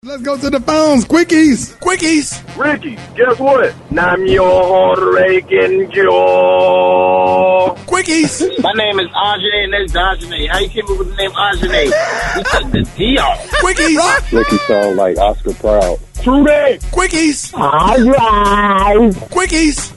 Let's go to the phones. Quickies. Rickey, guess what? I'm your heartbreaking jaw. Quickies. My name is Ajane, and that's Dajane. How you came up with the name Ajane? The Dio. Quickies. Rickey sound like Oscar Proud. True that. Quickies. All right. Quickies.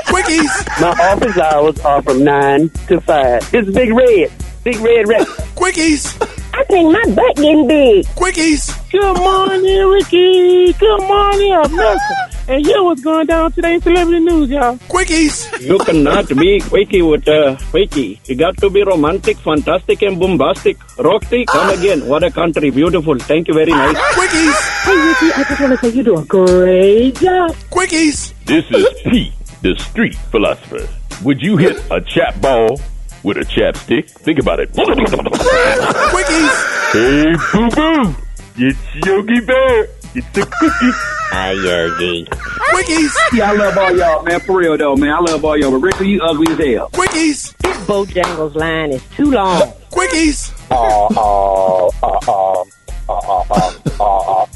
Quickies. My office hours are from 9 to 5. This is Big Red. Big Red Red. Quickies. I think my butt getting big. Quickies. Good morning, Rickey. Good morning, America. And here's what's going down today in celebrity news, y'all. Quickies. You cannot be quickie with quickie. You got to be romantic, fantastic, and bombastic. Rocky, come again. What a country. Beautiful. Thank you very nice. Quickies. Hey, Rickey, I just want to say you do a great job. Quickies. This is Pete, the street philosopher. Would you hit a chap ball with a chapstick? Think about it. Quickies. Hey, boo-boo. It's Yogi Bear. It's a cookie. Hi, Yogi. Quickies. Yeah, I love all y'all, man. For real, though, man. I love all y'all. But Rickey, you ugly as hell. Quickies. This Bojangles line is too long. Quickies.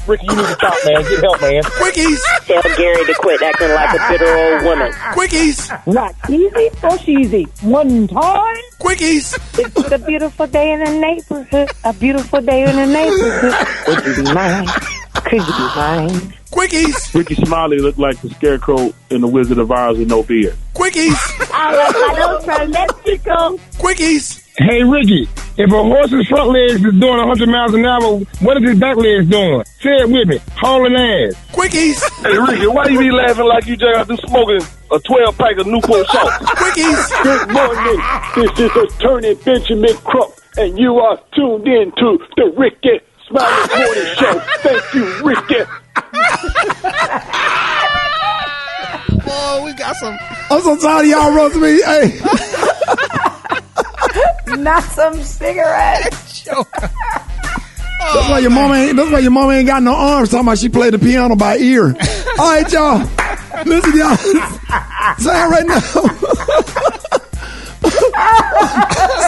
Rickey, you need to stop, man. Get help, man. Quickies. Tell Gary to quit acting like a bitter old woman. Quickies. Not easy or cheesy. One time. Quickies. It's a beautiful day in the neighborhood. A beautiful day in the neighborhood. Would you be mine? Could you be mine? Quickies. Rickey Smiley looked like the Scarecrow in The Wizard of Oz with no beard. Quickies. I love from Mexico. Quickies. Hey, Rickey, if a horse's front legs is doing 100 miles an hour, what is his back legs doing? Say it with me. Hauling ass. Quickies. Hey, Rickey, why you be laughing like you just got through smoking a 12-pack of Newport salt? Quickies. Good morning. This is Attorney Benjamin Crump, and you are tuned in to the Rickey Smiley Morning Show. Thank you, Rickey. Oh, we got some. I'm so tired of y'all roasting me. Hey. Not some cigarette. That's why your mama ain't got no arms. Talking about she played the piano by ear. All right, y'all. Listen, y'all. Say right now.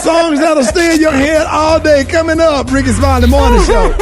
Songs that'll stay in your head all day coming up. Rickey Smiley Morning Show.